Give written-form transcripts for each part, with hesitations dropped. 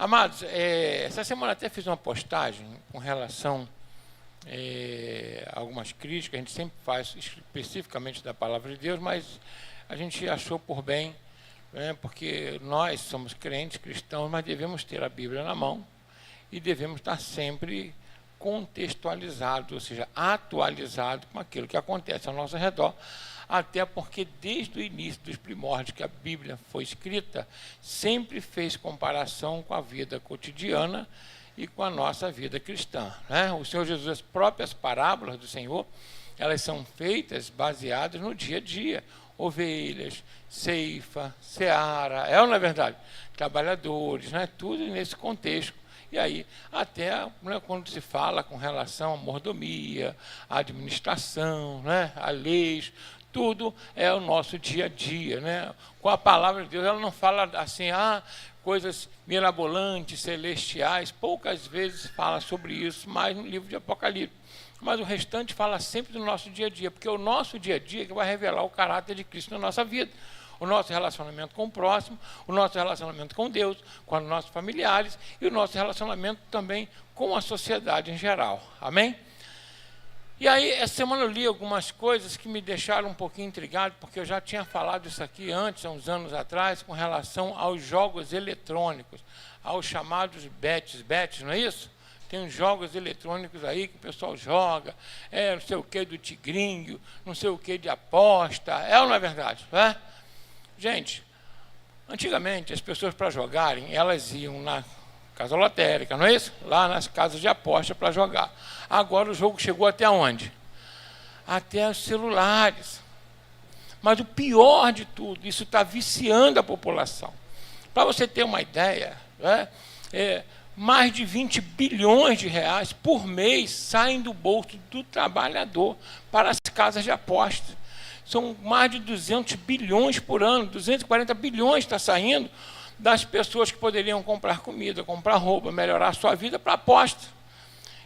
Amados, essa semana até fiz uma postagem com relação a algumas críticas, a gente sempre faz especificamente da palavra de Deus, mas a gente achou por bem, porque nós somos crentes, cristãos, mas devemos ter a Bíblia na mão e devemos estar sempre contextualizados, ou seja, atualizados com aquilo que acontece ao nosso redor, até porque desde o início dos primórdios que a Bíblia foi escrita, sempre fez comparação com a vida cotidiana e com a nossa vida cristã. O Senhor Jesus, as próprias parábolas do Senhor, elas são feitas baseadas no dia a dia. Ovelhas, ceifa, seara, ou não é verdade? Trabalhadores, tudo nesse contexto. E aí, até quando se fala com relação à mordomia, à administração, a leis, tudo é o nosso dia a dia. Com a palavra de Deus, ela não fala assim, coisas mirabolantes, celestiais, poucas vezes fala sobre isso, mais no livro de Apocalipse. Mas o restante fala sempre do nosso dia a dia, porque é o nosso dia a dia que vai revelar o caráter de Cristo na nossa vida. O nosso relacionamento com o próximo, o nosso relacionamento com Deus, com os nossos familiares e o nosso relacionamento também com a sociedade em geral. Amém? E aí, essa semana eu li algumas coisas que me deixaram um pouquinho intrigado, porque eu já tinha falado isso aqui antes, há uns anos atrás, com relação aos jogos eletrônicos, aos chamados bets, não é isso? Tem uns jogos eletrônicos aí que o pessoal joga, não sei o que do tigrinho, não sei o que de aposta, ou não é verdade? Gente, antigamente as pessoas para jogarem, elas iam na casa lotérica, não é isso? Lá nas casas de aposta para jogar. Agora o jogo chegou até onde? Até os celulares. Mas o pior de tudo, isso está viciando a população. Para você ter uma ideia, mais de 20 bilhões de reais por mês saem do bolso do trabalhador para as casas de aposta. São mais de 200 bilhões por ano, 240 bilhões está saindo das pessoas que poderiam comprar comida, comprar roupa, melhorar a sua vida para aposta.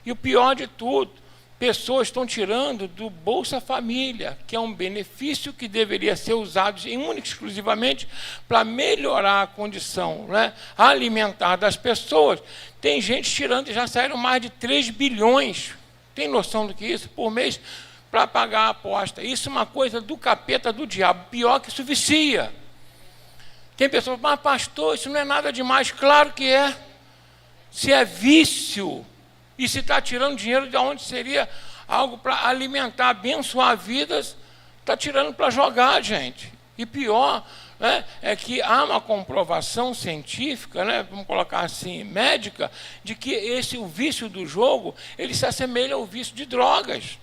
E o pior de tudo, pessoas estão tirando do Bolsa Família, que é um benefício que deveria ser usado única e exclusivamente para melhorar a condição alimentar das pessoas. Tem gente tirando, já saíram mais de 3 bilhões, tem noção do que é isso? Por mês, para pagar a aposta. Isso é uma coisa do capeta, do diabo, pior que isso vicia. Tem pessoas, mas pastor, isso não é nada demais. Claro que é. Se é vício, e se está tirando dinheiro de onde seria algo para alimentar, abençoar vidas, está tirando para jogar, gente. E pior é que há uma comprovação científica, vamos colocar assim, médica, de que o vício do jogo, ele se assemelha ao vício de drogas.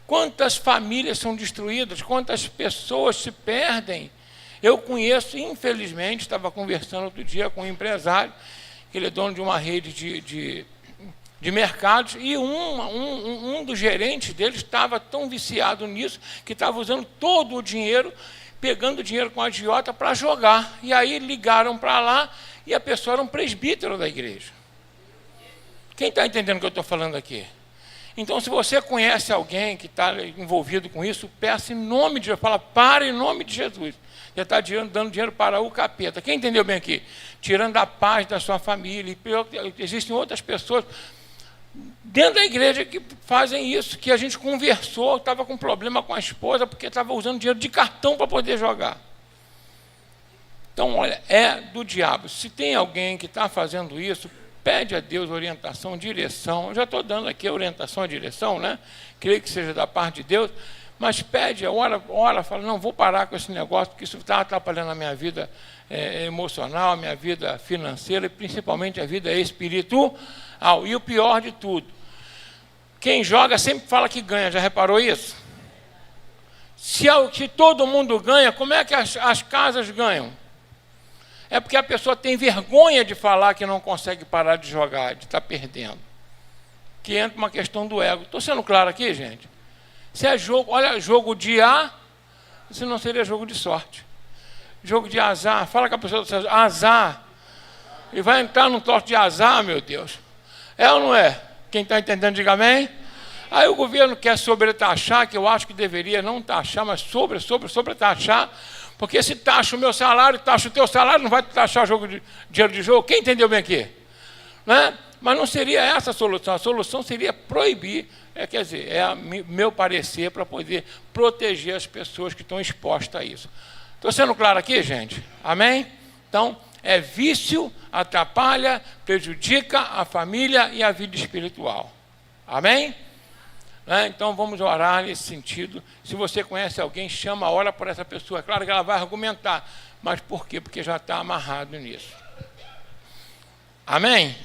Quantas famílias são destruídas, quantas pessoas se perdem. Eu conheço, infelizmente, estava conversando outro dia com um empresário, que ele é dono de uma rede de mercados, e um dos gerentes dele estava tão viciado nisso, que estava usando todo o dinheiro, pegando dinheiro com a agiota para jogar. E aí ligaram para lá, e a pessoa era um presbítero da igreja. Quem está entendendo o que eu estou falando aqui? Então, se você conhece alguém que está envolvido com isso, peça em nome de Jesus, fala, para em nome de Jesus. Já está dando dinheiro para o capeta. Quem entendeu bem aqui? Tirando a paz da sua família. E existem outras pessoas dentro da igreja que fazem isso, que a gente conversou, estava com problema com a esposa, porque estava usando dinheiro de cartão para poder jogar. Então, olha, é do diabo. Se tem alguém que está fazendo isso, pede a Deus orientação, direção. Eu já estou dando aqui a orientação e direção, creio que seja da parte de Deus, mas pede, ora, fala, não, vou parar com esse negócio, porque isso está atrapalhando a minha vida emocional, a minha vida financeira e principalmente a vida espiritual. E o pior de tudo, quem joga sempre fala que ganha, já reparou isso? Se todo mundo ganha, como é que as casas ganham? É porque a pessoa tem vergonha de falar que não consegue parar de jogar, de estar perdendo. Que entra uma questão do ego. Estou sendo claro aqui, gente? Se é jogo, olha, jogo de isso não seria jogo de sorte. Jogo de azar, fala com a pessoa, azar. E vai entrar num troço de azar, meu Deus. É ou não é? Quem está entendendo, diga amém. Aí o governo quer sobretaxar, que eu acho que deveria não taxar, mas sobretaxar, Porque se taxa o meu salário, taxa o teu salário, não vai taxar dinheiro de jogo. Quem entendeu bem aqui? Né? Mas não seria essa a solução. A solução seria proibir, quer dizer, meu parecer para poder proteger as pessoas que estão expostas a isso. Estou sendo claro aqui, gente? Amém? Então, vício, atrapalha, prejudica a família e a vida espiritual. Amém? Então, vamos orar nesse sentido. Se você conhece alguém, chama, ora por essa pessoa. Claro que ela vai argumentar. Mas por quê? Porque já está amarrado nisso. Amém?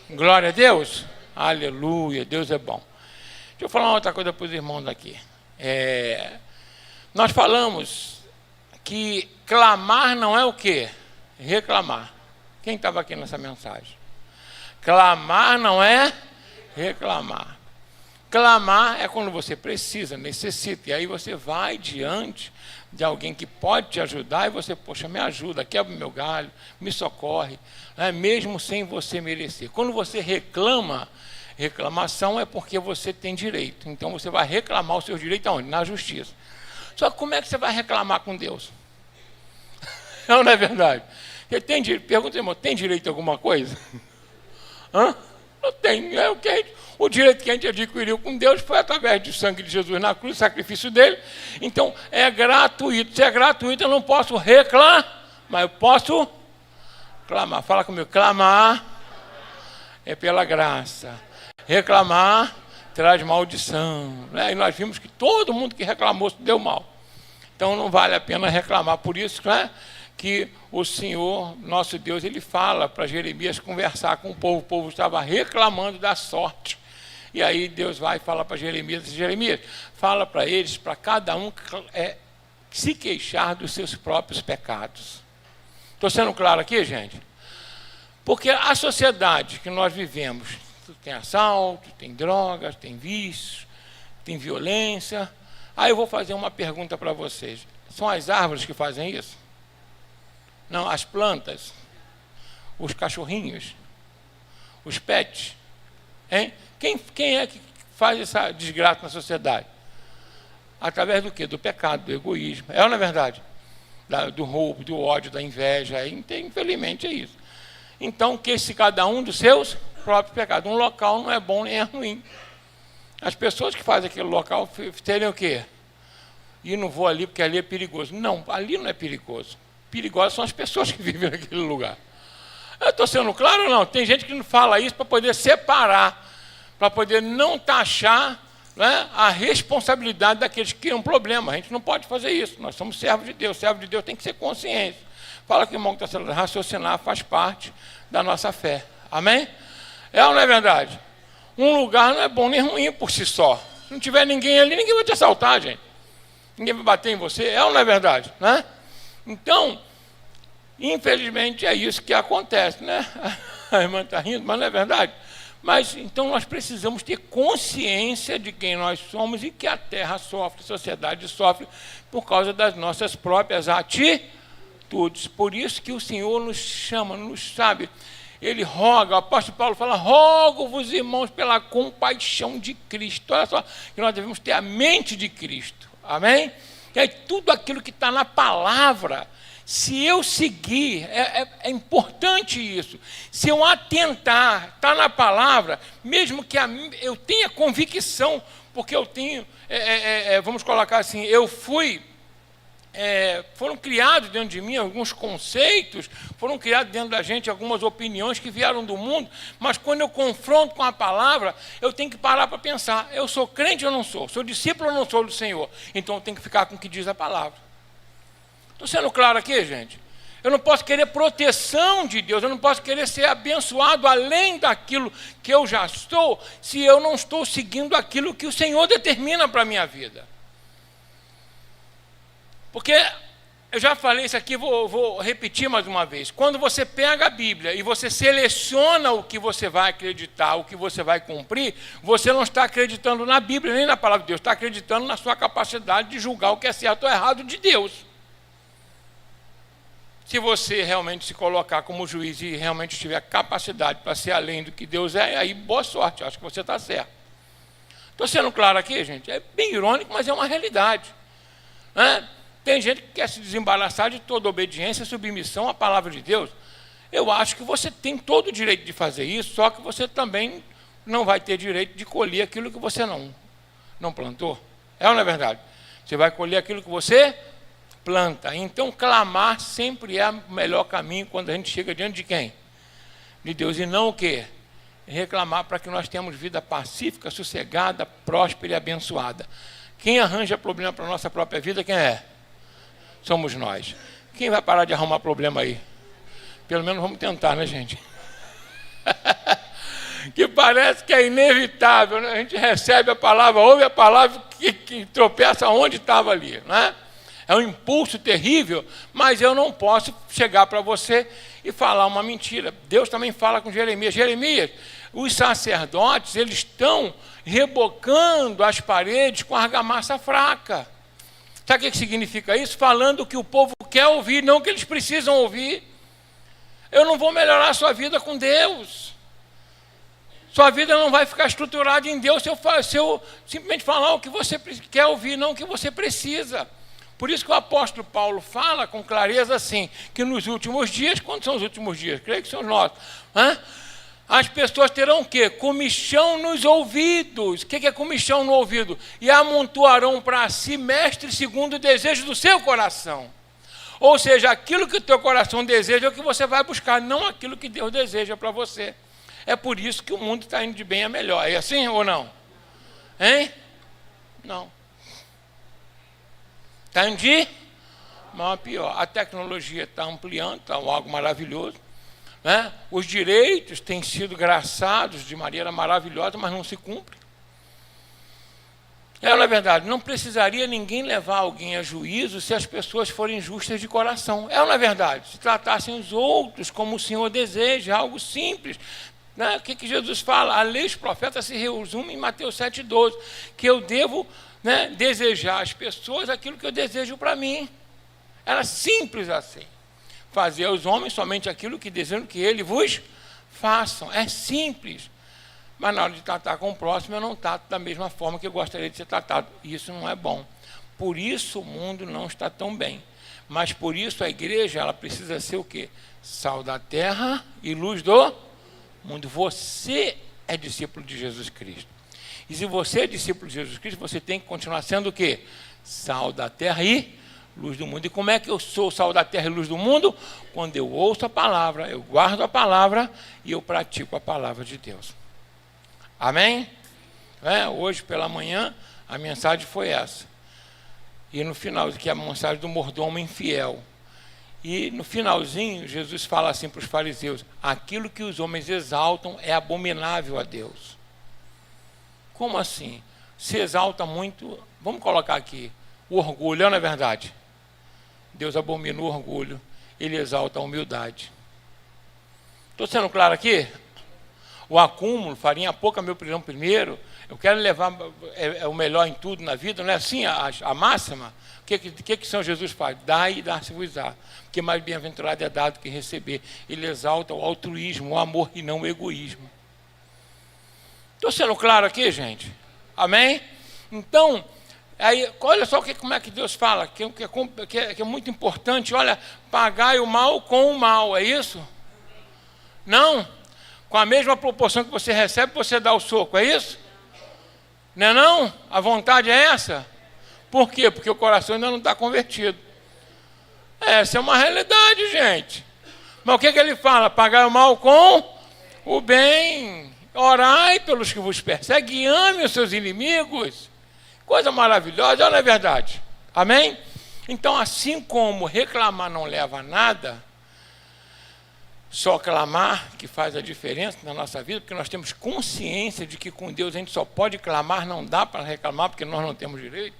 Glória a Deus. Aleluia, Deus é bom. Deixa eu falar uma outra coisa para os irmãos aqui. Nós falamos que clamar não é o quê? Reclamar. Quem estava aqui nessa mensagem? Clamar não é reclamar. Clamar é quando você precisa, necessita, e aí você vai diante de alguém que pode te ajudar, e você, poxa, me ajuda, quebra o meu galho, me socorre, né? Mesmo sem você merecer. Quando você reclama, reclamação é porque você tem direito, então você vai reclamar os seus direitos aonde? Na justiça. Só que como é que você vai reclamar com Deus? Não é verdade? Você tem direito, pergunta, irmão, tem direito a alguma coisa? Hã? Não tem, é o que a gente... O direito que a gente adquiriu com Deus foi através do sangue de Jesus na cruz, o sacrifício dele. Então, é gratuito. Se é gratuito, eu não posso reclamar, mas eu posso clamar. Fala comigo. Clamar é pela graça. Reclamar traz maldição. Né? E nós vimos que todo mundo que reclamou se deu mal. Então, não vale a pena reclamar. Por isso, né, que o Senhor, nosso Deus, ele fala para Jeremias conversar com o povo. O povo estava reclamando da sorte. E aí Deus vai falar para Jeremias, fala para eles, para cada um se queixar dos seus próprios pecados. Estou sendo claro aqui, gente? Porque a sociedade que nós vivemos, tem assalto, tem drogas, tem vícios, tem violência. Aí eu vou fazer uma pergunta para vocês. São as árvores que fazem isso? Não, as plantas, os cachorrinhos, os pets, hein? Quem é que faz essa desgraça na sociedade? Através do quê? Do pecado, do egoísmo. É ou não é verdade? Do roubo, do ódio, da inveja. Infelizmente é isso. Então, que cada um dos seus próprios pecados. Um local não é bom nem é ruim. As pessoas que fazem aquele local teriam o quê? E não vou ali porque ali é perigoso. Não, ali não é perigoso. Perigosas são as pessoas que vivem naquele lugar. Eu estou sendo claro ou não? Tem gente que não fala isso para poder separar, para poder não taxar, né, a responsabilidade daqueles que criam problema. A gente não pode fazer isso. Nós somos servos de Deus. Servo de Deus tem que ser consciente. Fala que o irmão que está sendo raciocinar faz parte da nossa fé. Amém? É ou não é verdade? Um lugar não é bom nem ruim por si só. Se não tiver ninguém ali, ninguém vai te assaltar, gente. Ninguém vai bater em você. É ou não é verdade? Né? Então, infelizmente, é isso que acontece, né? A irmã está rindo, mas não é verdade? Mas, então, nós precisamos ter consciência de quem nós somos e que a terra sofre, a sociedade sofre, por causa das nossas próprias atitudes. Por isso que o Senhor nos chama, nos sabe. Ele roga, o apóstolo Paulo fala, rogo-vos, irmãos, pela compaixão de Cristo. Olha só, que nós devemos ter a mente de Cristo. Amém? E aí, tudo aquilo que está na palavra, se eu seguir, é importante isso. Se eu atentar, está na palavra, mesmo que eu tenha convicção, porque eu tenho, vamos colocar assim, foram criados dentro de mim alguns conceitos, foram criados dentro da gente algumas opiniões que vieram do mundo, mas quando eu confronto com a palavra, eu tenho que parar para pensar, eu sou crente ou não sou? Sou discípulo ou não sou do Senhor? Então eu tenho que ficar com o que diz a palavra. Estou sendo claro aqui, gente? Eu não posso querer proteção de Deus, eu não posso querer ser abençoado além daquilo que eu já estou, se eu não estou seguindo aquilo que o Senhor determina para a minha vida. Porque, eu já falei isso aqui, vou repetir mais uma vez. Quando você pega a Bíblia e você seleciona o que você vai acreditar, o que você vai cumprir, você não está acreditando na Bíblia, nem na palavra de Deus, está acreditando na sua capacidade de julgar o que é certo ou errado de Deus. Se você realmente se colocar como juiz e realmente tiver capacidade para ser além do que Deus é, aí boa sorte, acho que você está certo. Estou sendo claro aqui, gente? É bem irônico, mas é uma realidade. Né? Tem gente que quer se desembaraçar de toda obediência e submissão à palavra de Deus. Eu acho que você tem todo o direito de fazer isso, só que você também não vai ter direito de colher aquilo que você não plantou. É ou não é verdade? Você vai colher aquilo que você planta. Então, clamar sempre é o melhor caminho quando a gente chega diante de quem? De Deus. E não o quê? Reclamar para que nós tenhamos vida pacífica, sossegada, próspera e abençoada. Quem arranja problema para a nossa própria vida, quem é? Somos nós. Quem vai parar de arrumar problema aí? Pelo menos vamos tentar, né, gente? Que parece que é inevitável, né? A gente recebe a palavra, ouve a palavra que tropeça onde estava ali, né? É um impulso terrível, mas eu não posso chegar para você e falar uma mentira. Deus também fala com Jeremias. Jeremias, os sacerdotes, eles estão rebocando as paredes com argamassa fraca. Sabe o que significa isso? Falando o que o povo quer ouvir, não o que eles precisam ouvir. Eu não vou melhorar a sua vida com Deus. Sua vida não vai ficar estruturada em Deus se eu simplesmente falar o que você quer ouvir, não o que você precisa. Por isso que o apóstolo Paulo fala com clareza assim, que nos últimos dias, quando são os últimos dias? Creio que são os nossos. As pessoas terão o quê? Comichão nos ouvidos. O que é comichão no ouvido? E amontoarão para si mestres segundo o desejo do seu coração. Ou seja, aquilo que o teu coração deseja é o que você vai buscar, não aquilo que Deus deseja para você. É por isso que o mundo está indo de bem a melhor. É assim ou não? Hein? Não. Está indo de mal a pior. A tecnologia está ampliando, está algo maravilhoso. Né? Os direitos têm sido graçados de maneira maravilhosa, mas não se cumprem. É, na verdade, não precisaria ninguém levar alguém a juízo se as pessoas forem justas de coração. É, na verdade, se tratassem os outros como o Senhor deseja, algo simples. Né? O que Jesus fala? A lei e os profetas se resumem em Mateus 7,12, que eu devo, né, desejar às pessoas aquilo que eu desejo para mim. Era simples assim. Fazer aos homens somente aquilo que desejam que eles vos façam. É simples. Mas na hora de tratar com o próximo, eu não trato da mesma forma que eu gostaria de ser tratado. Isso não é bom. Por isso o mundo não está tão bem. Mas por isso a igreja, ela precisa ser o quê? Sal da terra e luz do mundo. Você é discípulo de Jesus Cristo. E se você é discípulo de Jesus Cristo, você tem que continuar sendo o quê? Sal da terra e luz do mundo. E como é que eu sou sal da terra e luz do mundo? Quando eu ouço a palavra, eu guardo a palavra e eu pratico a palavra de Deus. Amém? Hoje pela manhã a mensagem foi essa. E no final, que é a mensagem do mordomo infiel. E no finalzinho, Jesus fala assim para os fariseus: aquilo que os homens exaltam é abominável a Deus. Como assim? Se exalta muito, vamos colocar aqui, o orgulho, não é verdade? Deus abomina o orgulho, ele exalta a humildade. Estou sendo claro aqui? O acúmulo, farinha pouca, meu pirão primeiro. Eu quero levar o melhor em tudo na vida, não é assim a máxima? O que São Jesus faz? Dá e dar-se-vos-á. Porque mais bem-aventurado é dado que receber. Ele exalta o altruísmo, o amor e não o egoísmo. Estou sendo claro aqui, gente? Amém? Então, aí, olha só como é que Deus fala, que é muito importante. Olha, pagai o mal com o mal, é isso? Não? Com a mesma proporção que você recebe, você dá o soco, é isso? Não é não? A vontade é essa? Por quê? Porque o coração ainda não está convertido. Essa é uma realidade, gente. Mas o que ele fala? Pagai o mal com o bem. Orai pelos que vos perseguem, ame os seus inimigos. Coisa maravilhosa, não é verdade? Amém? Então, assim como reclamar não leva a nada, só clamar que faz a diferença na nossa vida, porque nós temos consciência de que com Deus a gente só pode clamar, não dá para reclamar, porque nós não temos direito.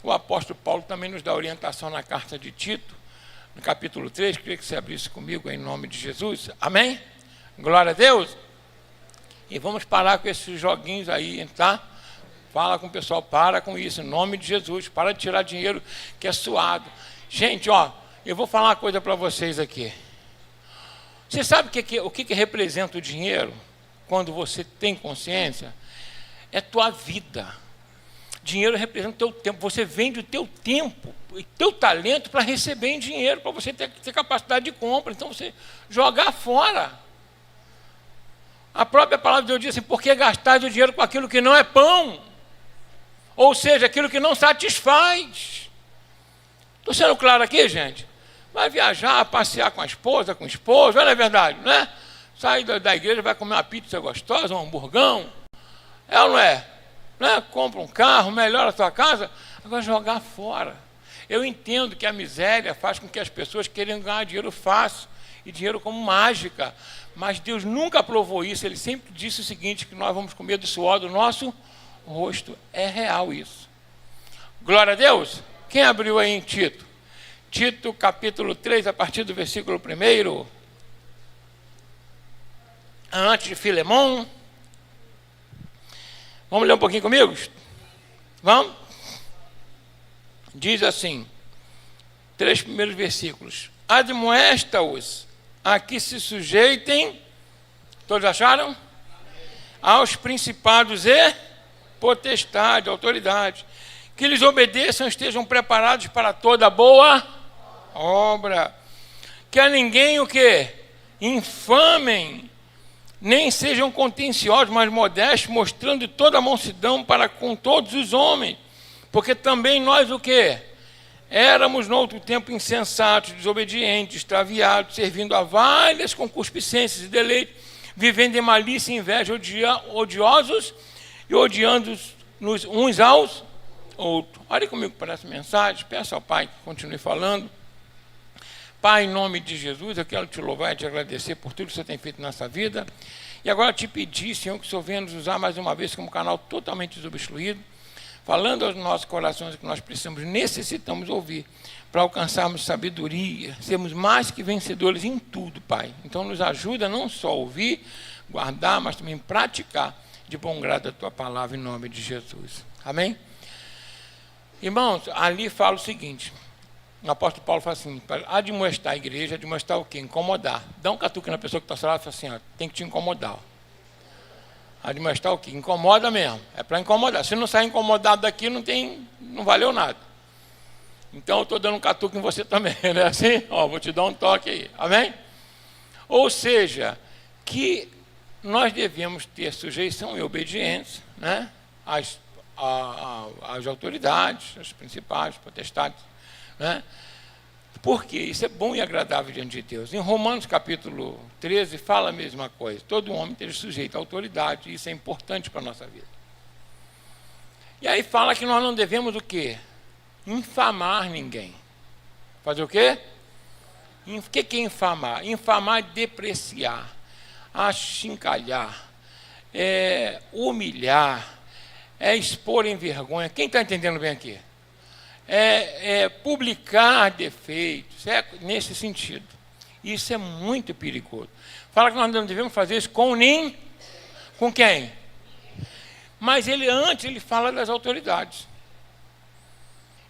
O apóstolo Paulo também nos dá orientação na carta de Tito, no capítulo 3, queria que você abrisse comigo em nome de Jesus. Amém? Glória a Deus. E vamos parar com esses joguinhos aí, tá? Fala com o pessoal, para com isso, em nome de Jesus, para de tirar dinheiro que é suado. Gente, ó, eu vou falar uma coisa para vocês aqui. Você sabe o que representa o dinheiro? Quando você tem consciência? É tua vida. Dinheiro representa o teu tempo. Você vende o teu tempo e teu talento para receber em dinheiro, para você ter capacidade de compra. Então você jogar fora. A própria palavra de Deus diz assim: por que gastar o dinheiro com aquilo que não é pão? Ou seja, aquilo que não satisfaz. Estou sendo claro aqui, gente? Vai viajar, passear com a esposa, com o esposo, não é verdade, né? Sai da igreja, vai comer uma pizza gostosa, um hamburgão. É ou não é? Né? Compra um carro, melhora a sua casa. Agora jogar fora. Eu entendo que a miséria faz com que as pessoas queiram ganhar dinheiro fácil e dinheiro como mágica. Mas Deus nunca aprovou isso. Ele sempre disse o seguinte, que nós vamos comer do suor do nosso rosto. É real isso. Glória a Deus. Quem abriu aí em Tito? Tito capítulo 3, a partir do versículo 1. Antes de Filemão. Vamos ler um pouquinho comigo? Vamos? Diz assim, 3 primeiros versículos. Admoesta-os a que se sujeitem, todos acharam? Aos principados e potestade, autoridade. Que lhes obedeçam, estejam preparados para toda boa obra. Que a ninguém o quê? Infamem, nem sejam contenciosos, mas modestos, mostrando toda a mansidão para com todos os homens. Porque também nós o quê? Éramos no outro tempo insensatos, desobedientes, extraviados, servindo a várias concupiscências e deleites, vivendo em malícia e inveja, odiosos e odiando-nos uns aos outros. Olhe comigo para essa mensagem, peço ao Pai que continue falando. Pai, em nome de Jesus, eu quero te louvar e te agradecer por tudo que o Senhor tem feito nessa vida. E agora te pedir, Senhor, que o Senhor venha nos usar mais uma vez como canal totalmente desobstruído, falando aos nossos corações o que nós necessitamos ouvir, para alcançarmos sabedoria, sermos mais que vencedores em tudo, Pai. Então nos ajuda não só a ouvir, guardar, mas também praticar de bom grado a Tua palavra em nome de Jesus. Amém? Irmãos, ali fala o seguinte, o apóstolo Paulo fala assim, para admoestar a igreja, admoestar o quê? Incomodar. Dá um catuque na pessoa que está falando e fala assim, ó, tem que te incomodar. Admoestar o quê? Incomoda mesmo. É para incomodar. Se não sair incomodado daqui, não valeu nada. Então eu estou dando um catuque em você também, não é assim? Ó, vou te dar um toque aí. Amém? Ou seja, que nós devemos ter sujeição e obediência, né? às autoridades, às principais, potestades, né? Porque isso é bom e agradável diante de Deus. Em Romanos capítulo 13 fala a mesma coisa. Todo homem esteja sujeito à autoridade, e isso é importante para a nossa vida. E aí fala que nós não devemos o quê? Infamar ninguém. Fazer o quê? O que é infamar? Infamar é depreciar, achincalhar, humilhar, expor em vergonha. Quem está entendendo bem aqui? Publicar defeitos, nesse sentido. Isso é muito perigoso. Fala que nós não devemos fazer isso com quem? Mas antes ele fala das autoridades.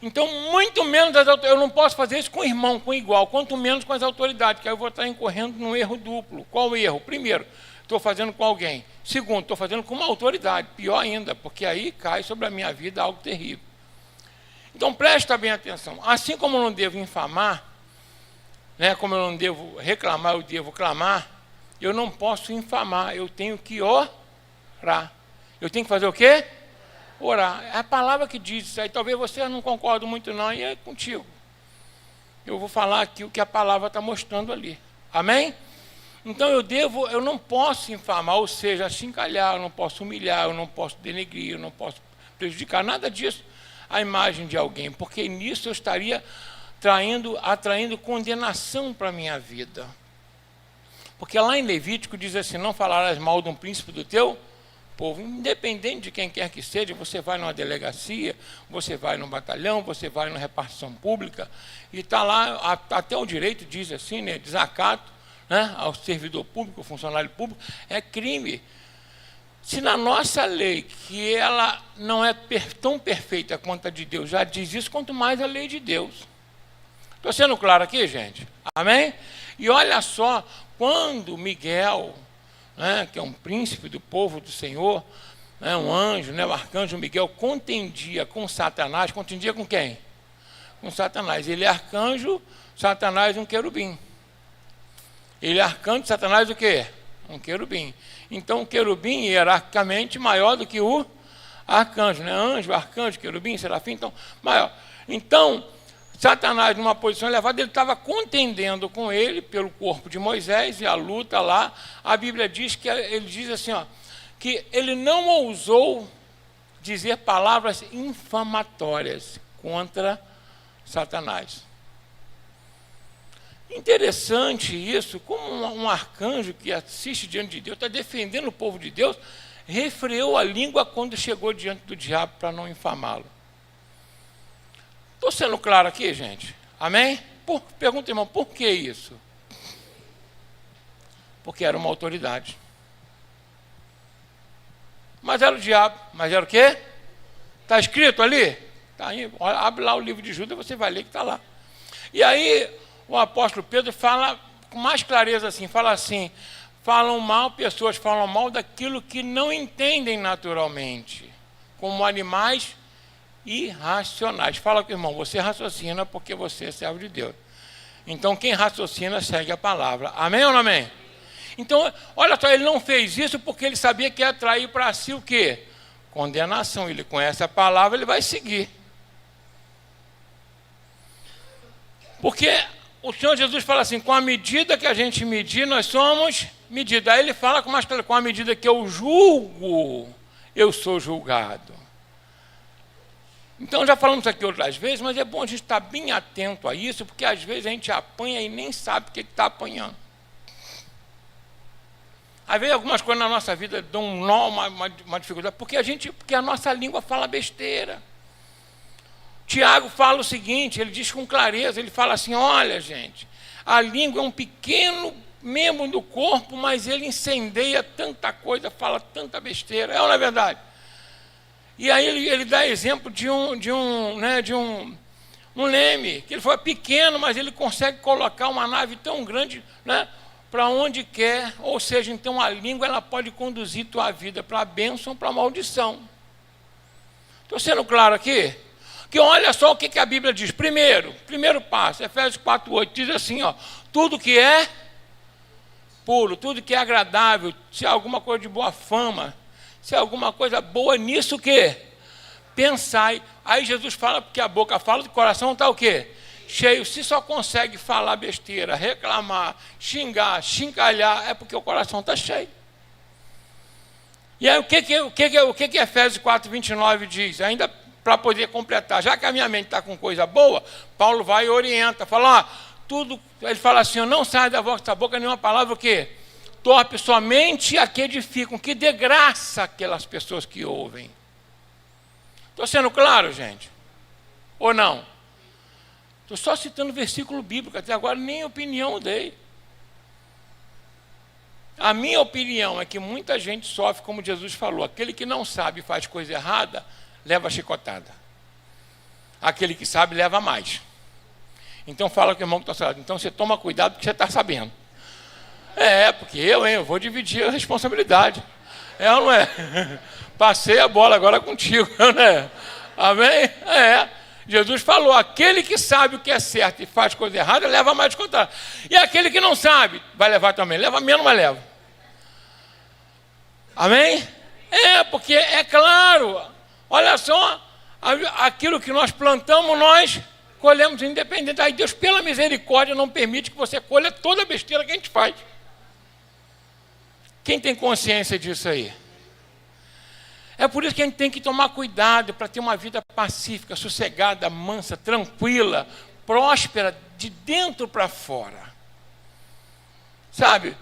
Então, muito menos das autoridades. Eu não posso fazer isso com o irmão, com o igual, quanto menos com as autoridades, que aí eu vou estar incorrendo num erro duplo. Qual o erro? Primeiro, estou fazendo com alguém. Segundo, estou fazendo com uma autoridade. Pior ainda, porque aí cai sobre a minha vida algo terrível. Então, presta bem atenção. Assim como eu não devo infamar, né, como eu não devo reclamar, eu devo clamar, eu não posso infamar, eu tenho que orar. Eu tenho que fazer o quê? Orar. É a palavra que diz isso aí. Talvez você não concorde muito não, e é contigo. Eu vou falar aqui o que a palavra está mostrando ali. Amém? Então eu não posso infamar, ou seja, achincalhar, eu não posso humilhar, eu não posso denegrir, eu não posso prejudicar, nada disso a imagem de alguém, porque nisso eu estaria atraindo condenação para a minha vida. Porque lá em Levítico diz assim, não falarás mal de um príncipe do teu povo, independente de quem quer que seja. Você vai numa delegacia, você vai num batalhão, você vai numa repartição pública, e está lá, até o direito diz assim, né, desacato, né, ao servidor público, ao funcionário público, é crime. Se na nossa lei, que ela não é tão perfeita quanto a de Deus, já diz isso, quanto mais a lei de Deus. Estou sendo claro aqui, gente? Amém? E olha só, quando Miguel, né, que é um príncipe do povo do Senhor, né, um anjo, né, o arcanjo Miguel, contendia com Satanás. Contendia com quem? Com Satanás. Ele é arcanjo, Satanás um querubim. Ele é arcanjo, Satanás o quê? Um querubim. Então o querubim hierarquicamente maior do que o arcanjo, né? Anjo, arcanjo, querubim, serafim, então maior. Então Satanás, numa posição elevada, ele estava contendendo com ele pelo corpo de Moisés, e a luta lá, a Bíblia diz que ele diz assim, ó, que ele não ousou dizer palavras infamatórias contra Satanás. Interessante isso, como um arcanjo que assiste diante de Deus, está defendendo o povo de Deus, refreou a língua quando chegou diante do diabo para não infamá-lo. Estou sendo claro aqui, gente? Amém? Pergunta, irmão, por que isso? Porque era uma autoridade. Mas era o diabo. Mas era o quê? Está escrito ali? Tá aí, abre lá o livro de Judas, você vai ler que está lá. E aí o apóstolo Pedro fala com mais clareza assim, pessoas falam mal daquilo que não entendem naturalmente, como animais irracionais. Fala com o irmão, você raciocina porque você é servo de Deus. Então quem raciocina segue a palavra. Amém ou não amém? Então, olha só, ele não fez isso porque ele sabia que ia atrair para si o quê? Condenação. Ele conhece a palavra, ele vai seguir. Porque o Senhor Jesus fala assim, com a medida que a gente medir, nós somos medidos. Aí ele fala com mais claro, com a medida que eu julgo, eu sou julgado. Então já falamos aqui outras vezes, mas é bom a gente estar bem atento a isso, porque às vezes a gente apanha e nem sabe o que está apanhando. Às vezes algumas coisas na nossa vida dão um nó, uma dificuldade, porque a nossa língua fala besteira. Tiago fala o seguinte, ele diz com clareza, ele fala assim, olha gente, a língua é um pequeno membro do corpo, mas ele incendeia tanta coisa, fala tanta besteira, é ou não é verdade? E aí ele dá exemplo de um leme, que ele foi pequeno, mas ele consegue colocar uma nave tão grande, né, para onde quer, ou seja, então a língua ela pode conduzir tua vida para a bênção ou para a maldição. Estou sendo claro aqui? Que olha só o que a Bíblia diz. Primeiro passo, Efésios 4:8, diz assim, ó, tudo que é puro, tudo que é agradável, se há alguma coisa de boa fama, se há alguma coisa boa nisso, o quê? Pensai. Aí Jesus fala, porque a boca fala, o coração está o quê? Cheio. Se só consegue falar besteira, reclamar, xingar, chincalhar, é porque o coração está cheio. E aí o que Efésios 4:29 diz? Ainda para poder completar, já que a minha mente está com coisa boa, Paulo vai e orienta, fala, tudo, ele fala assim, não sai da vossa boca nenhuma palavra o quê? Torpe somente a que edificam, que dê graça àquelas pessoas que ouvem. Estou sendo claro, gente? Ou não? Estou só citando versículo bíblico, até agora nem opinião dei. A minha opinião é que muita gente sofre, como Jesus falou, aquele que não sabe e faz coisa errada, leva chicotada. Aquele que sabe, leva mais. Então fala com o irmão que está sabendo. Então você toma cuidado porque você está sabendo. Porque eu vou dividir a responsabilidade. É ou não é? Passei a bola agora contigo, né? Amém? Jesus falou, aquele que sabe o que é certo e faz coisa errada, leva mais chicotada. E aquele que não sabe, vai levar também. Leva menos, mas leva. Amém? Porque é claro. Olha só, aquilo que nós plantamos, nós colhemos independente. Aí Deus, pela misericórdia, não permite que você colha toda a besteira que a gente faz. Quem tem consciência disso aí? É por isso que a gente tem que tomar cuidado para ter uma vida pacífica, sossegada, mansa, tranquila, próspera, de dentro para fora. Sabe?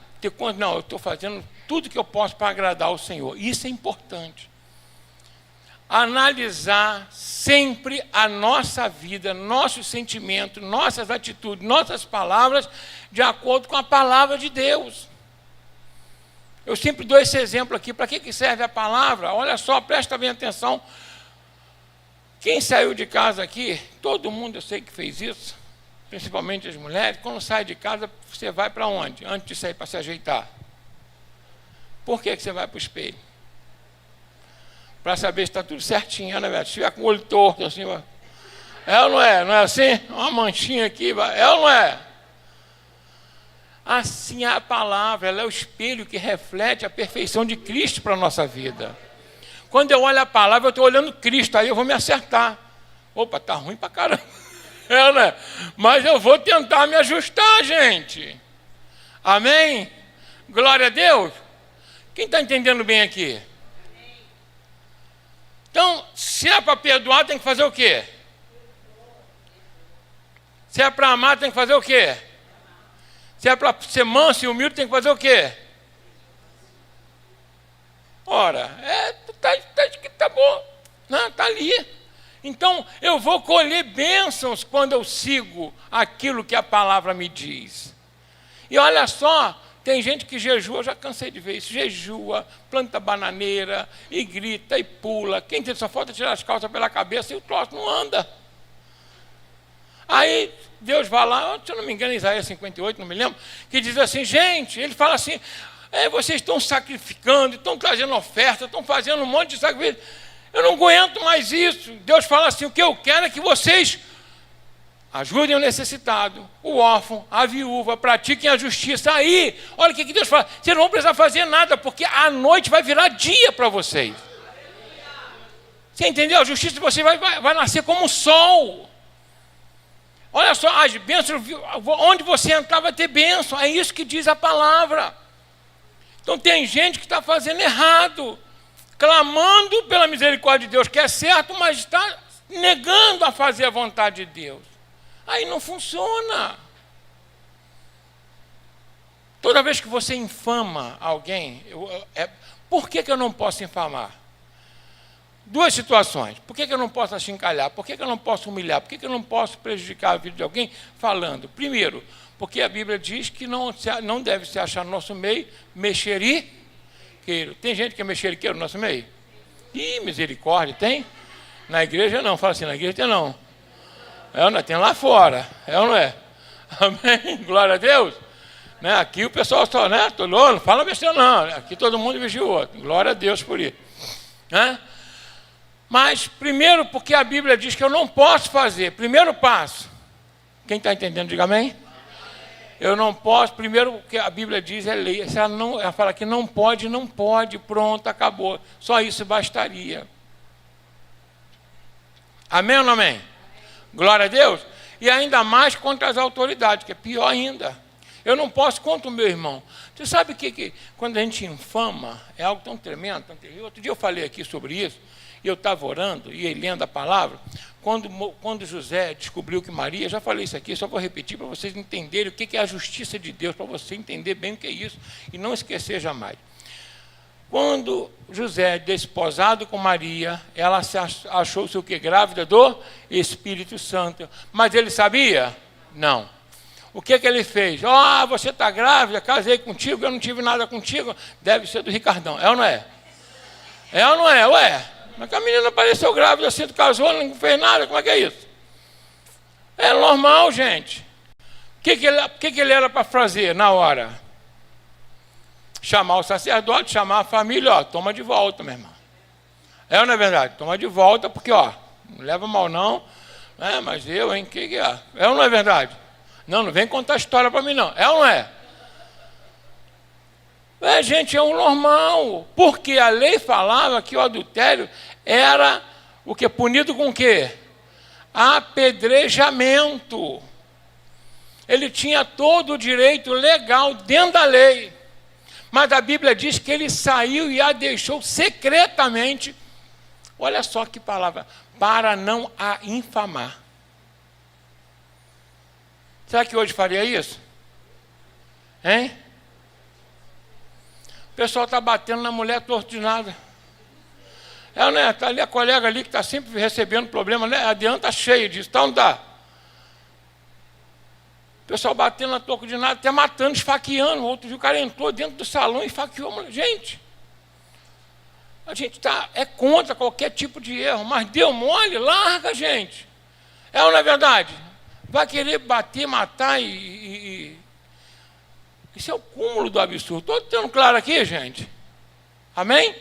Não, eu estou fazendo tudo que eu posso para agradar ao Senhor. Isso é importante. Analisar sempre a nossa vida, nossos sentimentos, nossas atitudes, nossas palavras, de acordo com a palavra de Deus. Eu sempre dou esse exemplo aqui. Para que serve a palavra? Olha só, presta bem atenção. Quem saiu de casa aqui, todo mundo eu sei que fez isso, principalmente as mulheres, quando sai de casa, você vai para onde? Antes de sair para se ajeitar. Por que você vai para o espelho? para saber se está tudo certinho, né, velho? Se estiver com o olho torto, assim, ó. É ou não é? Não é assim? Uma manchinha aqui, é ou não é? Assim a palavra, ela é o espelho que reflete a perfeição de Cristo para a nossa vida. Quando eu olho a palavra, eu estou olhando Cristo, aí eu vou me acertar. Opa, tá ruim pra caramba. É, né? Mas eu vou tentar me ajustar, gente. Amém? Glória a Deus. Quem está entendendo bem aqui? Então, se é para perdoar, tem que fazer o quê? Se é para amar, tem que fazer o quê? Se é para ser manso e humilde, tem que fazer o quê? Ora, tá bom, né? Tá ali. Então, eu vou colher bênçãos quando eu sigo aquilo que a palavra me diz. E olha só, tem gente que jejua, eu já cansei de ver isso, jejua, planta bananeira, e grita, e pula. Quem tem só falta tirar as calças pela cabeça e o troço não anda. Aí Deus vai lá, se eu não me engano, Isaías 58, não me lembro, que diz assim, gente, ele fala assim, vocês estão sacrificando, estão trazendo oferta, estão fazendo um monte de sacrifício, eu não aguento mais isso. Deus fala assim, o que eu quero é que vocês ajudem o necessitado, o órfão, a viúva, pratiquem a justiça. Aí, olha o que Deus fala, vocês não vão precisar fazer nada, porque a noite vai virar dia para vocês. Você entendeu? A justiça de vocês vai nascer como o sol. Olha só, as bênçãos, onde você entrar vai ter bênção, é isso que diz a palavra. Então tem gente que está fazendo errado, clamando pela misericórdia de Deus, que é certo, mas está negando a fazer a vontade de Deus. Aí não funciona. Toda vez que você infama alguém, por que eu não posso infamar? Duas situações. Por que eu não posso achincalhar? Por que eu não posso humilhar? Por que eu não posso prejudicar a vida de alguém falando? Primeiro, porque a Bíblia diz que não deve se achar no nosso meio mexeriqueiro. Tem gente que é mexeriqueiro no nosso meio? Ih, misericórdia, tem? Na igreja não, fala assim, na igreja tem não. É ou não é? Tem lá fora, é ou não é? Amém? Glória a Deus. Né? Aqui o pessoal só, né? Não fala besteira não, aqui todo mundo vigia o outro. Glória a Deus por isso. Né? Mas, primeiro, porque a Bíblia diz que eu não posso fazer. Primeiro passo. Quem está entendendo, diga amém. Eu não posso, primeiro, o que a Bíblia diz é lei. Ela fala que não pode, pronto, acabou. Só isso bastaria. Amém ou não amém? Glória a Deus. E ainda mais contra as autoridades, que é pior ainda. Eu não posso contra o meu irmão. Você sabe que quando a gente infama, é algo tão tremendo, tão terrível. Outro dia eu falei aqui sobre isso, e eu estava orando e lendo a palavra, quando José descobriu que Maria, já falei isso aqui, só vou repetir para vocês entenderem o que é a justiça de Deus, para você entender bem o que é isso, e não esquecer jamais. Quando José, desposado com Maria, ela achou-se o que? Grávida do Espírito Santo. Mas ele sabia? Não. O que ele fez? Você está grávida, casei contigo, eu não tive nada contigo. Deve ser do Ricardão. É ou não é? É ou não é? Ué, mas a menina apareceu grávida, assim, tu casou, não fez nada, como é que é isso? É normal, gente. O que ele era para fazer na hora? Chamar o sacerdote, chamar a família, toma de volta, meu irmão. É ou não é verdade? Toma de volta, porque, não leva mal não, mas eu, hein, que é? É ou não é verdade? Não vem contar história para mim, não. É ou não é? Gente, é um normal, porque a lei falava que o adultério era o que? Punido com o quê? Apedrejamento. Ele tinha todo o direito legal dentro da lei. Mas a Bíblia diz que ele saiu e a deixou secretamente, olha só que palavra, para não a infamar. Será que hoje faria isso? Hein? O pessoal está batendo na mulher torto de nada. Né? Está ali a colega ali que está sempre recebendo problema, né? Adianta cheio disso, então não dá. O pessoal batendo na toco de nada, até matando, esfaqueando. Outro dia o cara entrou dentro do salão e esfaqueou a mulher. Gente, a gente é contra qualquer tipo de erro, mas deu mole, larga, gente. É ou não é verdade? Vai querer bater, matar e... Isso é o cúmulo do absurdo. Estou tendo claro aqui, gente? Amém?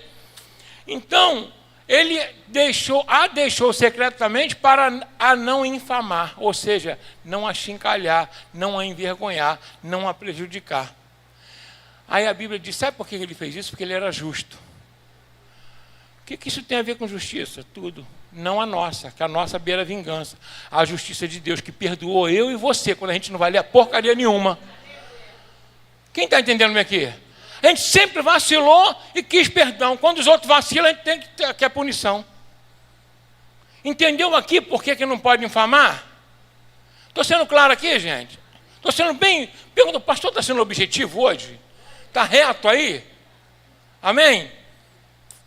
Então, ele deixou secretamente para a não infamar, ou seja, não a chincalhar, não a envergonhar, não a prejudicar. Aí a Bíblia diz, sabe por que ele fez isso? Porque ele era justo. O que isso tem a ver com justiça? Tudo. Não a nossa, que a nossa beira a vingança. A justiça de Deus que perdoou eu e você, quando a gente não valia porcaria nenhuma. Quem está entendendo aqui? A gente sempre vacilou e quis perdão. Quando os outros vacilam, a gente tem que ter a punição. Entendeu aqui por que não pode infamar? Estou sendo claro aqui, gente? Estou sendo bem... Pergunta, o pastor está sendo objetivo hoje? Está reto aí? Amém?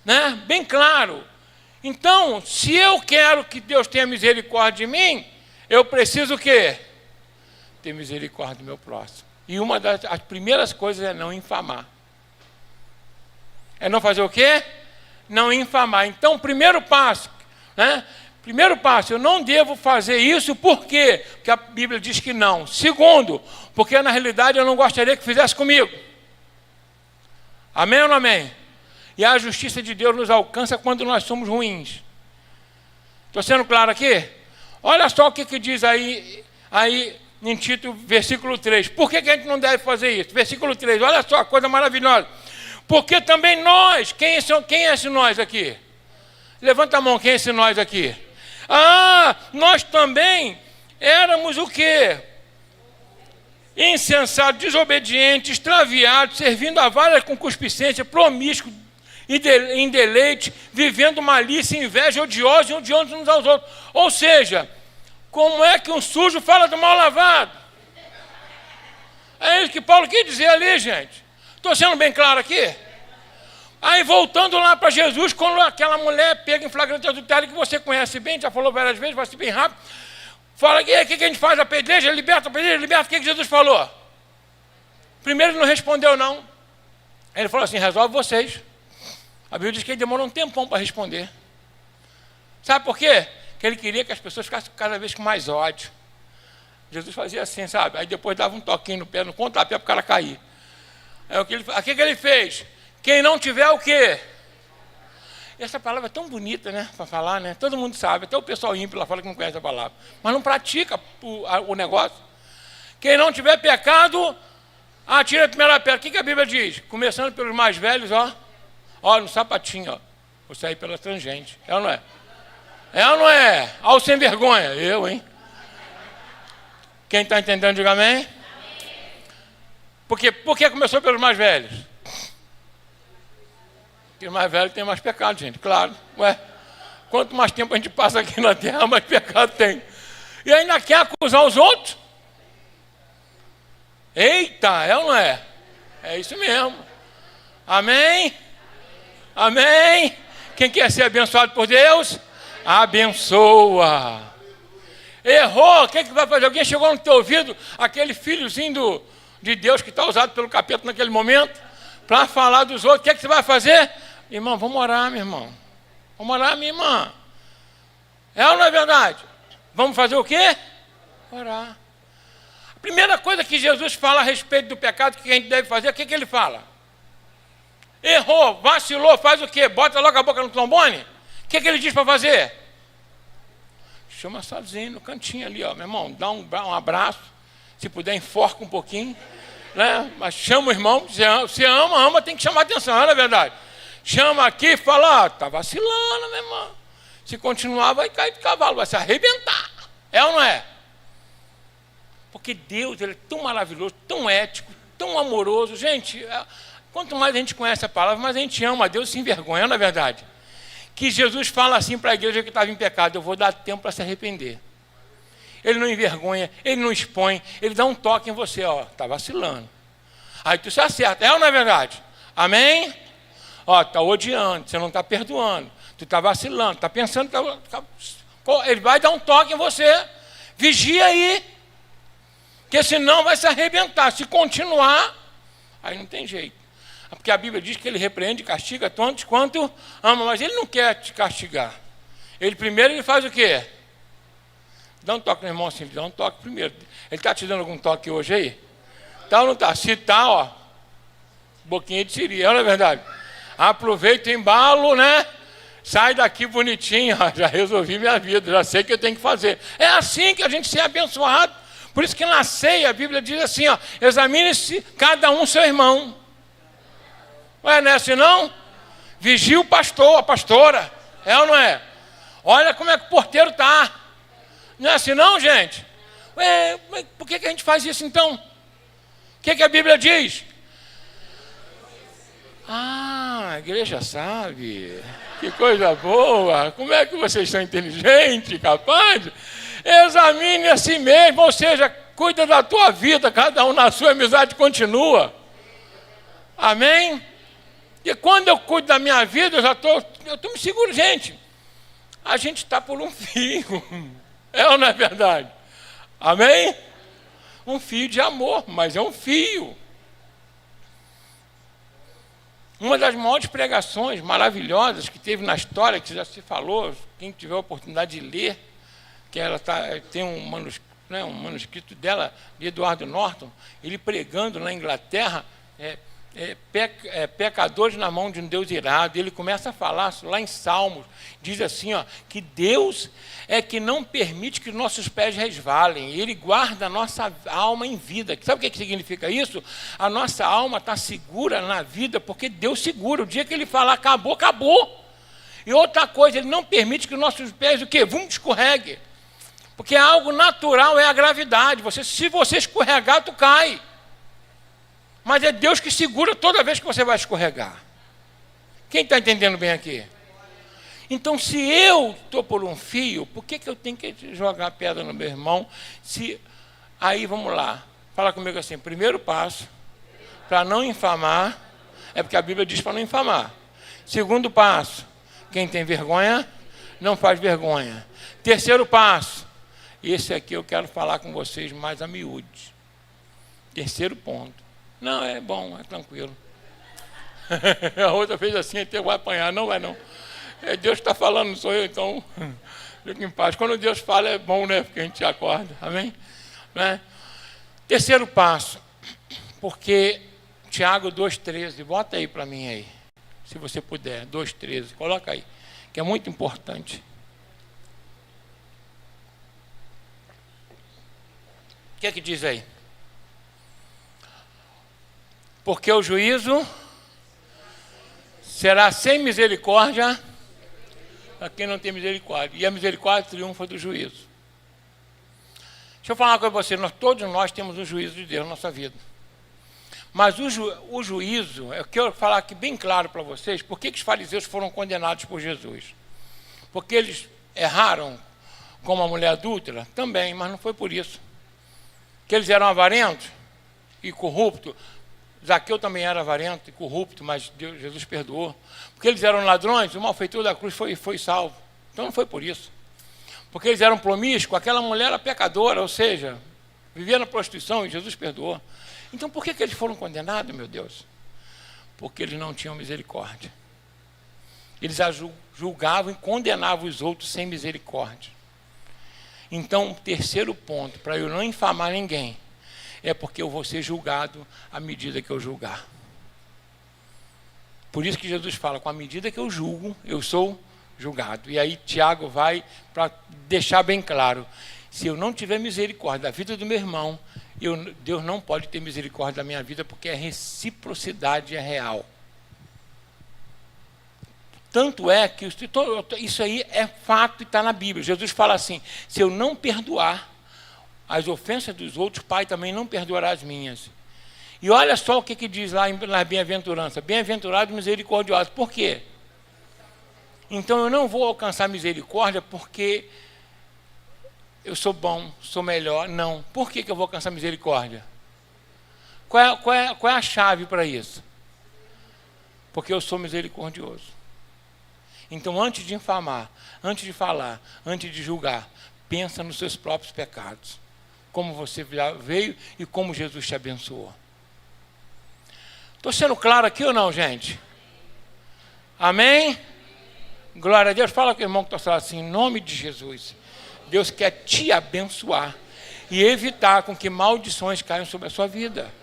Né? Bem claro. Então, se eu quero que Deus tenha misericórdia de mim, eu preciso o quê? Ter misericórdia do meu próximo. E uma das primeiras coisas é não infamar. É não fazer o quê? Não infamar. Então, o primeiro passo, né? Primeiro passo, eu não devo fazer isso, por quê? Porque a Bíblia diz que não. Segundo, porque na realidade eu não gostaria que fizesse comigo. Amém ou não amém? E a justiça de Deus nos alcança quando nós somos ruins. Estou sendo claro aqui? Olha só o que diz aí em Tito, versículo 3. Por que a gente não deve fazer isso? Versículo 3, olha só, coisa maravilhosa. Porque também nós, quem é esse nós aqui? Levanta a mão, quem é esse nós aqui? Nós também éramos o quê? Insensatos, desobedientes, extraviados, servindo a várias concupiscência, promíscuos, em deleite, vivendo malícia, inveja, odiosos uns aos outros. Ou seja, como é que um sujo fala do mal lavado? É isso que Paulo quer dizer ali, gente. Estou sendo bem claro aqui? Aí voltando lá para Jesus, quando aquela mulher pega em flagrante adultério, que você conhece bem, já falou várias vezes, vai ser bem rápido, fala, e aí, o que a gente faz? Apedreja, liberta, o que Jesus falou? Primeiro ele não respondeu não. Ele falou assim, resolve vocês. A Bíblia diz que ele demorou um tempão para responder. Sabe por quê? Porque ele queria que as pessoas ficassem cada vez com mais ódio. Jesus fazia assim, sabe? Aí depois dava um toquinho no pé, no pontapé para o cara cair. Aí o que ele fez? Quem não tiver o quê? Essa palavra é tão bonita, né? Para falar, né? Todo mundo sabe, até o pessoal ímpio lá fala que não conhece a palavra. Mas não pratica o negócio. Quem não tiver pecado, atira a primeira pedra. O que a Bíblia diz? Começando pelos mais velhos, ó, no sapatinho, ó. Vou sair pela tangente. É ou não é? É ou não é? Ao sem vergonha. Eu, hein? Quem está entendendo, diga amém. Por que começou pelos mais velhos? Porque os mais velhos têm mais pecado, gente, claro. Ué, quanto mais tempo a gente passa aqui na terra, mais pecado tem. E ainda quer acusar os outros? Eita, é ou não é? É isso mesmo. Amém? Amém? Quem quer ser abençoado por Deus? Abençoa. Errou, o que vai fazer? Alguém chegou no teu ouvido, aquele filhozinho de Deus que está usado pelo capeta naquele momento, para falar dos outros, o que você vai fazer? Irmão, vamos orar, meu irmão. Vamos orar, minha irmã. É ou não é verdade? Vamos fazer o quê? Orar. A primeira coisa que Jesus fala a respeito do pecado que a gente deve fazer, o que ele fala? Errou, vacilou, faz o quê? Bota logo a boca no trombone? O que ele diz para fazer? Chama sozinho no cantinho ali, ó, meu irmão, dá um abraço, se puder enforca um pouquinho, né? Mas chama o irmão, se ama, tem que chamar atenção, não é verdade? Chama aqui e fala, tá vacilando, meu irmão. Se continuar, vai cair de cavalo, vai se arrebentar. É ou não é? Porque Deus, ele é tão maravilhoso, tão ético, tão amoroso. Gente, quanto mais a gente conhece a palavra, mais a gente ama a Deus e se envergonha, não é verdade? Que Jesus fala assim para a igreja que estava em pecado, eu vou dar tempo para se arrepender. Ele não envergonha, ele não expõe, ele dá um toque em você, ó, está vacilando. Aí tu se acerta, é ou não é verdade? Amém? Ó, está odiando, você não está perdoando, tu está vacilando, está pensando, ele vai dar um toque em você, vigia aí, porque senão vai se arrebentar, se continuar, aí não tem jeito. Porque a Bíblia diz que ele repreende e castiga tantos quanto ama, mas ele não quer te castigar. Ele primeiro faz o quê? Dá um toque no irmão assim, dá um toque primeiro. Ele está te dando algum toque hoje aí? Tá ou não está? Se está, ó, boquinha de siri, não é verdade? Aproveita o embalo, né? sai daqui bonitinho, já resolvi minha vida, já sei o que eu tenho que fazer. É assim que a gente se é abençoado. Por isso que na ceia a Bíblia diz assim, ó, examine-se cada um seu irmão. Ué, não é assim não? Vigia o pastor, a pastora. É ou não é? Olha como é que o porteiro está. Não é assim não, gente? Ué, por que a gente faz isso então? O que a Bíblia diz? Ah, a igreja sabe. Que coisa boa. Como é que vocês são inteligentes, capazes? Examine a si mesmo, ou seja, cuida da tua vida, cada um na sua, amizade continua. Amém? E quando eu cuido da minha vida, eu estou me seguro, gente. A gente está por um fio. É ou não é verdade? Amém? Um fio de amor, mas é um fio. Uma das maiores pregações maravilhosas que teve na história, que já se falou, quem tiver a oportunidade de ler, que ela tem um manuscrito dela, de Eduardo Norton, ele pregando na Inglaterra, pecadores na mão de um Deus irado. Ele começa a falar lá em Salmos, diz assim, ó, que Deus é que não permite que nossos pés resvalem, Ele guarda a nossa alma em vida. Sabe o que significa isso? A nossa alma está segura na vida, porque Deus segura. O dia que Ele falar acabou, acabou. E outra coisa, Ele não permite que nossos pés, o quê? Escorregue. Porque algo natural é a gravidade. Se você escorregar, tu cai. Mas é Deus que segura toda vez que você vai escorregar. Quem está entendendo bem aqui? Então, se eu estou por um fio, por que eu tenho que jogar pedra no meu irmão? Aí, vamos lá. Fala comigo assim, primeiro passo, para não infamar, é porque a Bíblia diz para não infamar. Segundo passo, quem tem vergonha, não faz vergonha. Terceiro passo, esse aqui eu quero falar com vocês mais a miúde. Terceiro ponto. Não, é bom, é tranquilo. A outra fez assim, até vai apanhar. Não vai não. É Deus que está falando, não sou eu, então fique em paz. Quando Deus fala é bom, né? Porque a gente acorda, amém? Né? Terceiro passo, porque Tiago 2,13, bota aí para mim aí, se você puder, 2,13, coloca aí, que é muito importante. O que é que diz aí? Porque o juízo será sem misericórdia a quem não tem misericórdia. E a misericórdia triunfa do juízo. Deixa eu falar uma coisa para você. Todos nós temos um juízo de Deus na nossa vida. Mas o juízo, eu quero falar aqui bem claro para vocês, por que os fariseus foram condenados por Jesus? Porque eles erraram como a mulher adúltera? Também, mas não foi por isso. Que eles eram avarentos e corruptos. Zaqueu também era avarento e corrupto, mas Jesus perdoou. Porque eles eram ladrões, o malfeitor da cruz foi salvo. Então não foi por isso. Porque eles eram promíscuos, aquela mulher era pecadora, ou seja, vivia na prostituição e Jesus perdoou. Então por que eles foram condenados, meu Deus? Porque eles não tinham misericórdia. Eles julgavam e condenavam os outros sem misericórdia. Então, o terceiro ponto, para eu não infamar ninguém, é porque eu vou ser julgado à medida que eu julgar. Por isso que Jesus fala, com a medida que eu julgo, eu sou julgado. E aí Tiago vai para deixar bem claro, se eu não tiver misericórdia da vida do meu irmão, Deus não pode ter misericórdia da minha vida, porque a reciprocidade é real. Tanto é que isso aí é fato e está na Bíblia. Jesus fala assim, se eu não perdoar as ofensas dos outros, Pai também não perdoará as minhas. E olha só o que diz lá na bem-aventurança. Bem-aventurado e misericordioso. Por quê? Então eu não vou alcançar misericórdia porque eu sou bom, sou melhor. Não. Por que eu vou alcançar misericórdia? Qual é a chave para isso? Porque eu sou misericordioso. Então, antes de infamar, antes de falar, antes de julgar, pensa nos seus próprios pecados. Como você veio e como Jesus te abençoou. Estou sendo claro aqui ou não, gente? Amém? Glória a Deus. Fala com o irmão que está falando assim, em nome de Jesus. Deus quer te abençoar e evitar com que maldições caiam sobre a sua vida.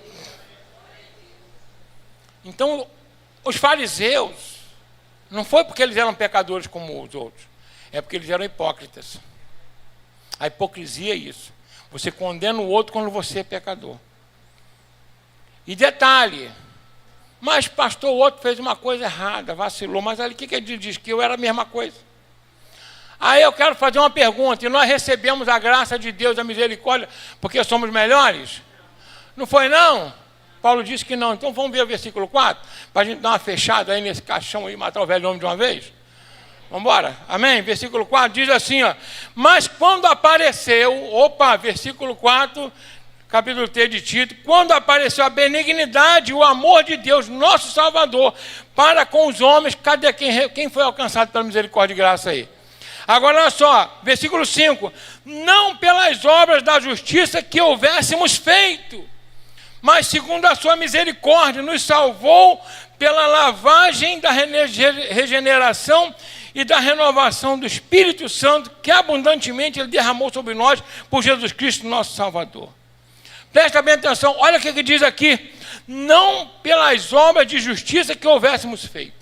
Então, os fariseus Não foi porque eles eram pecadores como os outros. É porque eles eram hipócritas. A hipocrisia é isso. Você condena o outro quando você é pecador. E detalhe, mas pastor, o outro fez uma coisa errada, vacilou, mas ali o que ele diz? Que eu era a mesma coisa. Aí eu quero fazer uma pergunta, e nós recebemos a graça de Deus, a misericórdia, porque somos melhores? Não foi não? Paulo disse que não. Então vamos ver o versículo 4, para a gente dar uma fechada aí nesse caixão e matar o velho homem de uma vez? Vamos embora? Amém? Versículo 4 diz assim, ó, mas quando apareceu, versículo 4, capítulo 3 de Tito, quando apareceu a benignidade, o amor de Deus, nosso Salvador, para com os homens, cadê quem foi alcançado pela misericórdia e graça aí? Agora olha só, versículo 5, não pelas obras da justiça que houvéssemos feito, mas segundo a sua misericórdia, nos salvou pela lavagem da regeneração e da renovação do Espírito Santo, que abundantemente Ele derramou sobre nós, por Jesus Cristo, nosso Salvador. Presta bem atenção, olha o que diz aqui, não pelas obras de justiça que houvéssemos feito.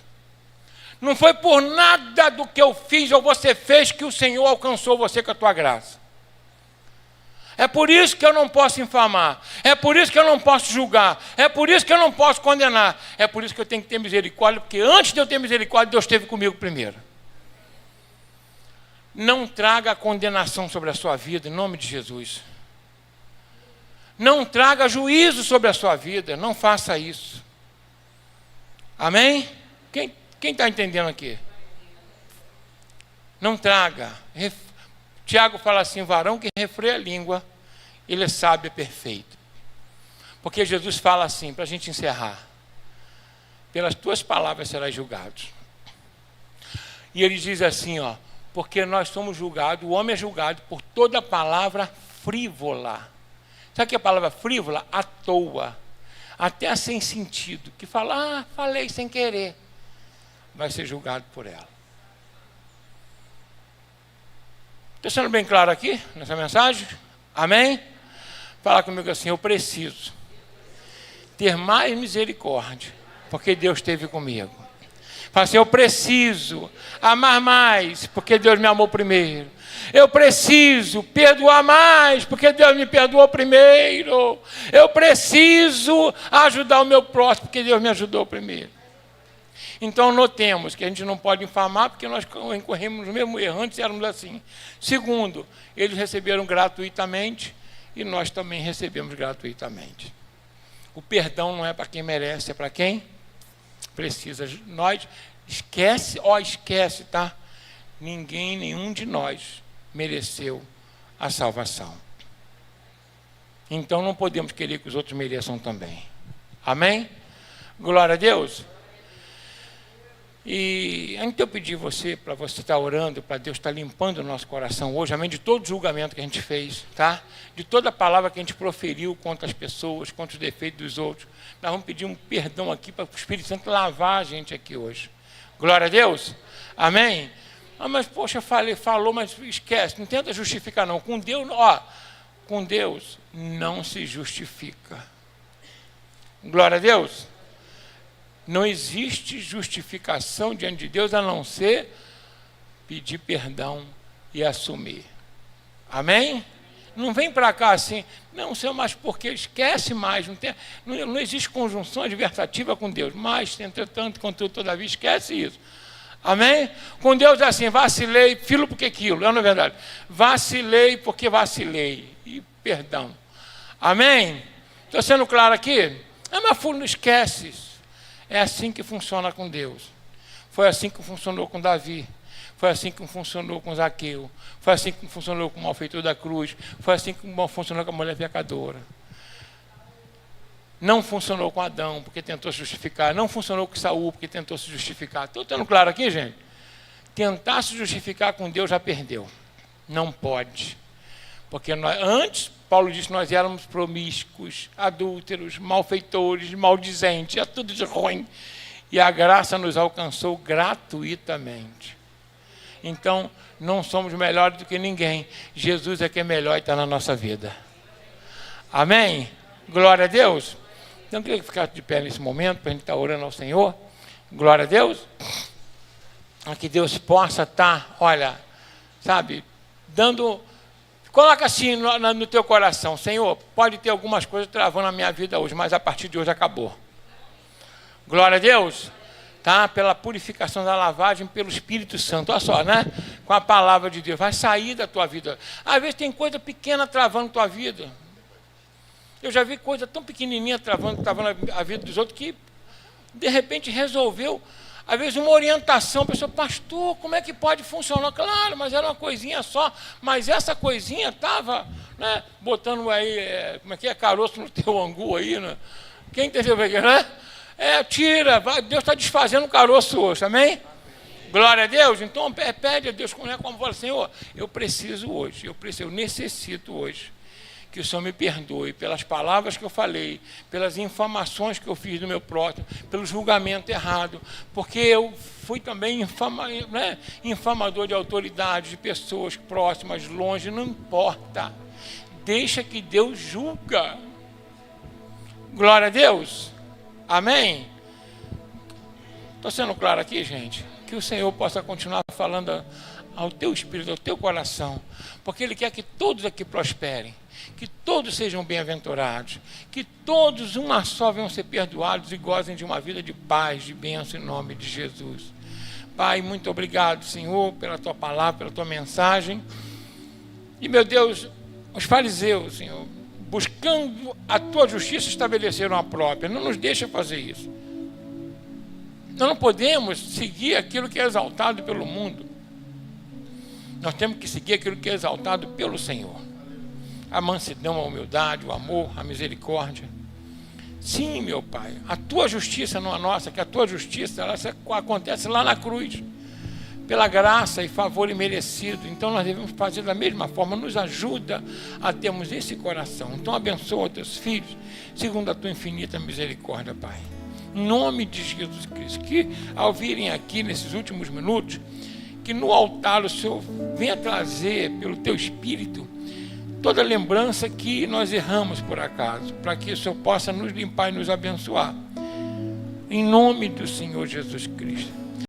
Não foi por nada do que eu fiz ou você fez que o Senhor alcançou você com a tua graça. É por isso que eu não posso infamar, é por isso que eu não posso julgar, é por isso que eu não posso condenar, é por isso que eu tenho que ter misericórdia, porque antes de eu ter misericórdia, Deus esteve comigo primeiro. Não traga condenação sobre a sua vida, em nome de Jesus. Não traga juízo sobre a sua vida, não faça isso. Amém? Quem está entendendo aqui? Não traga. Tiago fala assim, varão que refreia a língua, ele é sábio e perfeito. Porque Jesus fala assim, para a gente encerrar, pelas tuas palavras serás julgado. E ele diz assim, ó, porque nós somos julgados, o homem é julgado por toda palavra frívola. Sabe o que é a palavra frívola? À toa, até sem sentido, que fala, falei sem querer, vai ser julgado por ela. Está sendo bem claro aqui, nessa mensagem? Amém? Fala comigo assim, eu preciso ter mais misericórdia, porque Deus esteve comigo. Fala assim, eu preciso amar mais, porque Deus me amou primeiro. Eu preciso perdoar mais, porque Deus me perdoou primeiro. Eu preciso ajudar o meu próximo, porque Deus me ajudou primeiro. Então notemos que a gente não pode infamar, porque nós incorremos no mesmo erro, antes éramos assim. Segundo, eles receberam gratuitamente e nós também recebemos gratuitamente. O perdão não é para quem merece, é para quem precisa. Nós, esquece, tá? Ninguém, nenhum de nós mereceu a salvação. Então não podemos querer que os outros mereçam também. Amém? Glória a Deus. E antes de eu pedir para você estar orando, para Deus estar limpando o nosso coração hoje, amém, de todo julgamento que a gente fez, tá? De toda palavra que a gente proferiu contra as pessoas, contra os defeitos dos outros, nós vamos pedir um perdão aqui para o Espírito Santo lavar a gente aqui hoje. Glória a Deus. Amém? Mas poxa, falou, mas esquece, não tenta justificar não. Com Deus não se justifica. Glória a Deus. Não existe justificação diante de Deus a não ser pedir perdão e assumir. Amém? Não vem para cá assim, não, Senhor, mas porque esquece mais, não existe conjunção adversativa com Deus, mas, entretanto, contudo, todavia, esquece isso. Amém? Com Deus é assim, vacilei, filo porque aquilo, não é verdade? Vacilei porque vacilei, e perdão. Amém? Estou sendo claro aqui? Mas não esquece isso. É assim que funciona com Deus. Foi assim que funcionou com Davi. Foi assim que funcionou com Zaqueu. Foi assim que funcionou com o malfeitor da cruz. Foi assim que funcionou com a mulher pecadora. Não funcionou com Adão, porque tentou se justificar. Não funcionou com Saul, porque tentou se justificar. Estou tendo claro aqui, gente? Tentar se justificar com Deus já perdeu. Não pode. Porque antes, Paulo disse que nós éramos promíscuos, adúlteros, malfeitores, maldizentes, é tudo de ruim. E a graça nos alcançou gratuitamente. Então, não somos melhores do que ninguém. Jesus é que é melhor e está na nossa vida. Amém? Glória a Deus. Então, eu queria ficar de pé nesse momento, para a gente estar orando ao Senhor. Glória a Deus. a que Deus possa estar, olha, sabe, dando, coloca assim no teu coração, Senhor, pode ter algumas coisas travando a minha vida hoje, mas a partir de hoje acabou. Glória a Deus, tá? Pela purificação da lavagem pelo Espírito Santo, olha só, né? Com a palavra de Deus, vai sair da tua vida. Às vezes tem coisa pequena travando a tua vida. Eu já vi coisa tão pequenininha travando a vida dos outros que, de repente, resolveu, às vezes, uma orientação. A pessoa, pastor, como é que pode funcionar? Claro, mas era uma coisinha só. Mas essa coisinha estava, né, botando aí, como é que é, caroço no teu angu aí, né? Quem entendeu, né? Tira, Deus está desfazendo o caroço hoje, amém? Glória a Deus. Então, pede a Deus, como fala, Senhor, eu preciso hoje, eu necessito hoje que o Senhor me perdoe pelas palavras que eu falei, pelas infamações que eu fiz do meu próximo, pelo julgamento errado, porque eu fui também infamador de autoridades, de pessoas próximas, longe, não importa. Deixa que Deus julga. Glória a Deus. Amém? Estou sendo claro aqui, gente? Que o Senhor possa continuar falando ao teu espírito, ao teu coração, porque Ele quer que todos aqui prosperem, que todos sejam bem-aventurados, que todos, uma só, venham ser perdoados e gozem de uma vida de paz, de bênção, em nome de Jesus. Pai, muito obrigado, Senhor, pela Tua palavra, pela Tua mensagem. E, meu Deus, os fariseus, Senhor, buscando a Tua justiça, estabeleceram a própria. Não nos deixa fazer isso. Nós não podemos seguir aquilo que é exaltado pelo mundo. Nós temos que seguir aquilo que é exaltado pelo Senhor. A mansidão, a humildade, o amor, a misericórdia. Sim, meu Pai, a Tua justiça, não a nossa, que a Tua justiça ela acontece lá na cruz, pela graça e favor imerecido. Então nós devemos fazer da mesma forma. Nos ajuda a termos esse coração. Então abençoa os Teus filhos, segundo a Tua infinita misericórdia, Pai. Em nome de Jesus Cristo, que ao virem aqui nesses últimos minutos, que no altar o Senhor venha trazer pelo Teu Espírito toda lembrança que nós erramos por acaso, para que o Senhor possa nos limpar e nos abençoar. Em nome do Senhor Jesus Cristo.